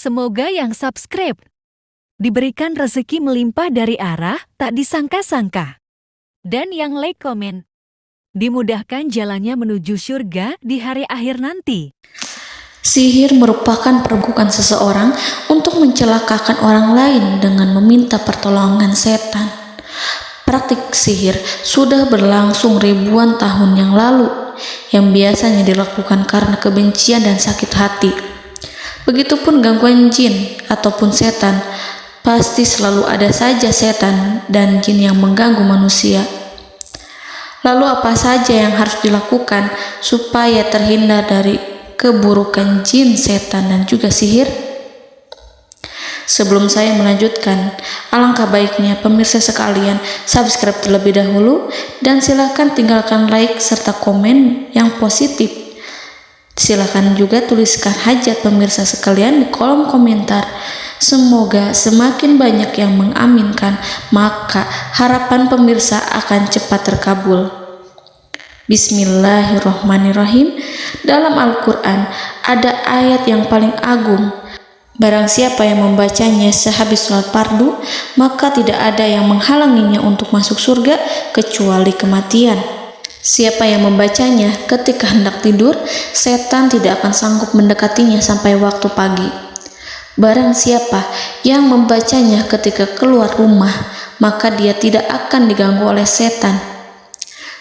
Semoga yang subscribe diberikan rezeki melimpah dari arah tak disangka-sangka. Dan yang like komen, dimudahkan jalannya menuju surga di hari akhir nanti. Sihir merupakan perbuatan seseorang untuk mencelakakan orang lain dengan meminta pertolongan setan. Praktik sihir sudah berlangsung ribuan tahun yang lalu, yang biasanya dilakukan karena kebencian dan sakit hati. Begitupun gangguan jin ataupun setan, pasti selalu ada saja setan dan jin yang mengganggu manusia. Lalu apa saja yang harus dilakukan supaya terhindar dari keburukan jin, setan, dan juga sihir? Sebelum saya melanjutkan, alangkah baiknya pemirsa sekalian subscribe terlebih dahulu dan silakan tinggalkan like serta komen yang positif. Silakan juga tuliskan hajat pemirsa sekalian di kolom komentar. Semoga semakin banyak yang mengaminkan, maka harapan pemirsa akan cepat terkabul. Bismillahirrahmanirrahim. Dalam Al-Quran ada ayat yang paling agung. Barang siapa yang membacanya sehabis sholat fardu, maka tidak ada yang menghalanginya untuk masuk surga kecuali kematian. Siapa yang membacanya ketika hendak tidur, setan tidak akan sanggup mendekatinya sampai waktu pagi. Barang siapa yang membacanya ketika keluar rumah, maka dia tidak akan diganggu oleh setan.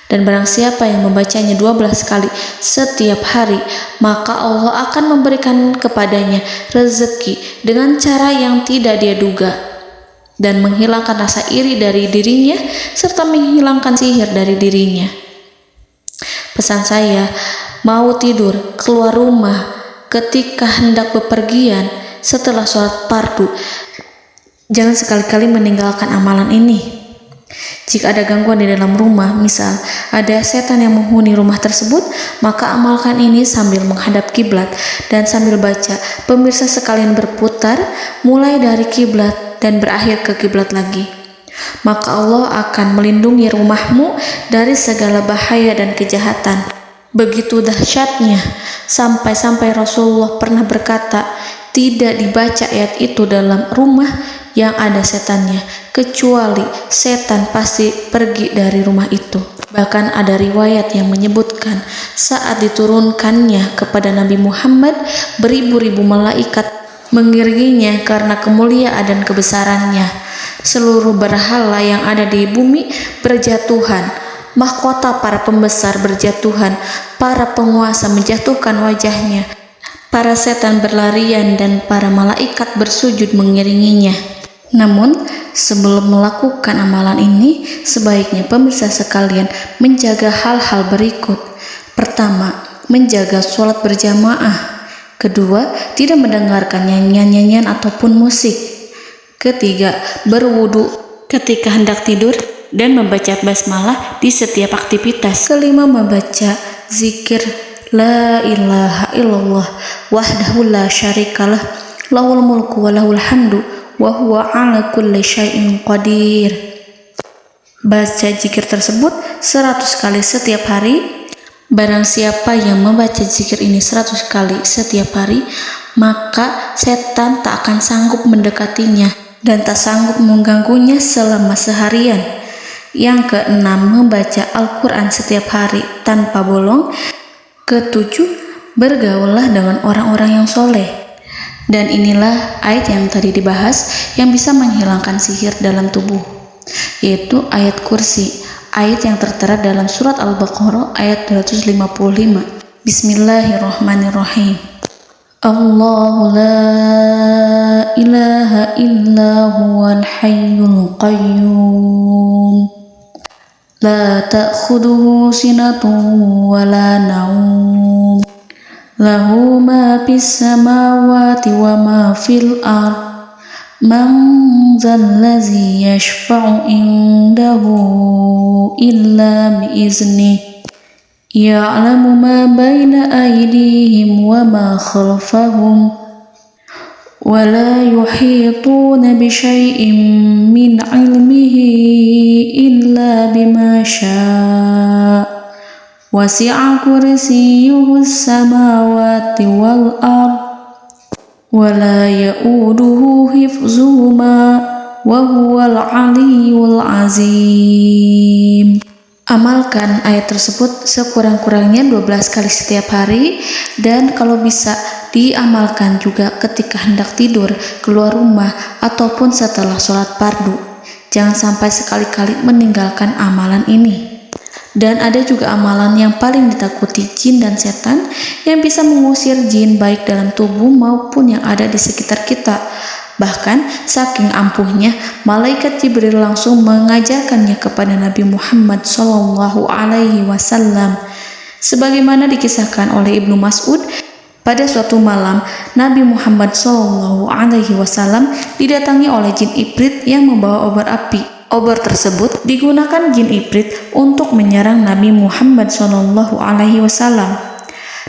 Dan barang siapa yang membacanya 12 kali setiap hari, maka Allah akan memberikan kepadanya rezeki dengan cara yang tidak dia duga, dan menghilangkan rasa iri dari dirinya, serta menghilangkan sihir dari dirinya. Pesan saya, mau tidur, keluar rumah, ketika hendak bepergian, setelah sholat fardu, jangan sekali-kali meninggalkan amalan ini. Jika ada gangguan di dalam rumah, misal ada setan yang menghuni rumah tersebut, maka amalkan ini sambil menghadap kiblat dan sambil baca. Pemirsa sekalian berputar mulai dari kiblat dan berakhir ke kiblat lagi. Maka Allah akan melindungi rumahmu dari segala bahaya dan kejahatan. Begitu dahsyatnya, sampai-sampai Rasulullah pernah berkata, tidak dibaca ayat itu dalam rumah yang ada setannya, kecuali setan pasti pergi dari rumah itu. Bahkan ada riwayat yang menyebutkan saat diturunkannya kepada Nabi Muhammad, beribu-ribu malaikat mengiringinya karena kemuliaan dan kebesarannya. Seluruh berhala yang ada di bumi berjatuhan, mahkota para pembesar berjatuhan, para penguasa menjatuhkan wajahnya, para setan berlarian dan para malaikat bersujud mengiringinya. Namun, sebelum melakukan amalan ini, sebaiknya pemirsa sekalian menjaga hal-hal berikut. Pertama, menjaga sholat berjamaah. Kedua, tidak mendengarkan nyanyian-nyanyian ataupun musik. Ketiga, berwudu ketika hendak tidur dan membaca basmalah di setiap aktivitas. Kelima, membaca zikir la ilaha illallah wahdahu la syarikalah lahul mulku wa lahul hamdu wa huwa ala kulli syai'in qadir. Baca zikir tersebut 100 kali setiap hari. Barang siapa yang membaca zikir ini 100 kali setiap hari, maka setan tak akan sanggup mendekatinya dan tak sanggup mengganggunya selama seharian. Yang keenam, membaca Al-Quran setiap hari tanpa bolong. Ketujuh, bergaullah dengan orang-orang yang soleh. Dan inilah ayat yang tadi dibahas yang bisa menghilangkan sihir dalam tubuh, yaitu ayat kursi, ayat yang tertera dalam surat Al-Baqarah ayat 255. Bismillahirrahmanirrahim. Allahu la ilaha illa huwal hayyul qayyum la ta'khuduhu sinatun wa la naum lahu ma fis samawati wa ma fil ard man zallazi yashfa'u indahu illa biiznihi ya'lamu ma baina aydihim wa ma khalfahum wa la yuhituna bi syai'in min 'ilmihi illa bima syaa' wasi'a kursiyyuhu as-samawati wal ard ولا يؤوده حفظهما وهو العلي العظيم. Amalkan ayat tersebut sekurang-kurangnya 12 kali setiap hari, dan kalau bisa diamalkan juga ketika hendak tidur, keluar rumah, ataupun setelah sholat fardu. Jangan sampai sekali-kali meninggalkan amalan ini. Dan ada juga amalan yang paling ditakuti jin dan setan, yang bisa mengusir jin baik dalam tubuh maupun yang ada di sekitar kita. Bahkan saking ampuhnya, malaikat Jibril langsung mengajarkannya kepada Nabi Muhammad SAW. Sebagaimana dikisahkan oleh Ibnu Mas'ud, pada suatu malam Nabi Muhammad SAW didatangi oleh jin Ifrit yang membawa obor api. Obor tersebut digunakan jin Ifrit untuk menyerang Nabi Muhammad SAW.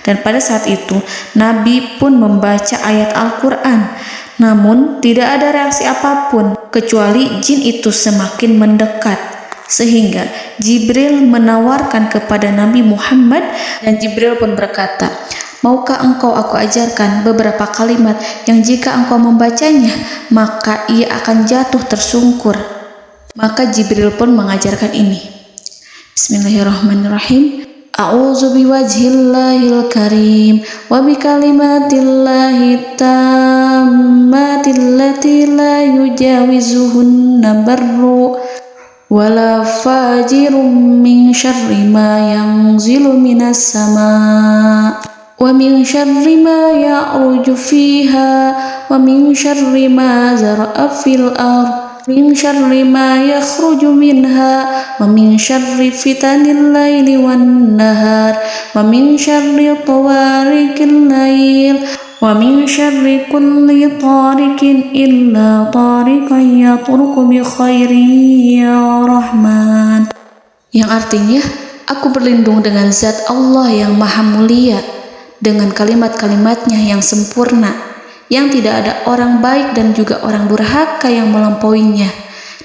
Dan pada saat itu Nabi pun membaca ayat Al-Quran. Namun tidak ada reaksi apapun, kecuali jin itu semakin mendekat. Sehingga Jibril menawarkan kepada Nabi Muhammad, dan Jibril pun berkata, "Maukah engkau aku ajarkan beberapa kalimat yang jika engkau membacanya, maka ia akan jatuh tersungkur?" Maka Jibril pun mengajarkan ini. Bismillahirrahmanirrahim. A'udzu biwajhillahil karim wa bikalimatillahi tammatil lati la yujawizuhunna barru wala fajirum min syarri ma yanzilu minas sama wa min syarri ma ya'ruju fiha wa min syarri ma zara'a fil ardh min syarri ma yakhruju minha wa min syarri fitanil laili wan nahar wa min syarri tawarikil lail wa min syarri kulli tarikin illa tarikan yatruku bi khairin ya Rahman. Yang artinya, aku berlindung dengan zat Allah yang maha mulia, dengan kalimat-kalimatnya yang sempurna, yang tidak ada orang baik dan juga orang durhaka yang melampauinya,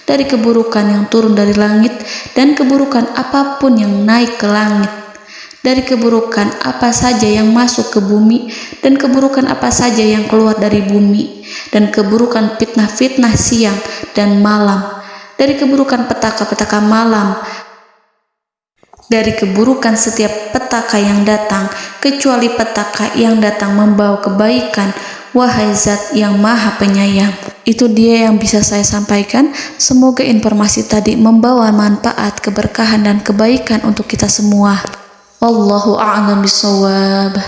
dari keburukan yang turun dari langit dan keburukan apapun yang naik ke langit, dari keburukan apa saja yang masuk ke bumi dan keburukan apa saja yang keluar dari bumi, dan keburukan fitnah-fitnah siang dan malam, dari keburukan petaka-petaka malam, dari keburukan setiap petaka yang datang, kecuali petaka yang datang membawa kebaikan. Wahai Zat yang Maha Penyayang. Itu dia yang bisa saya sampaikan. Semoga informasi tadi membawa manfaat, keberkahan dan kebaikan untuk kita semua. Wallahu a'lam bishawab.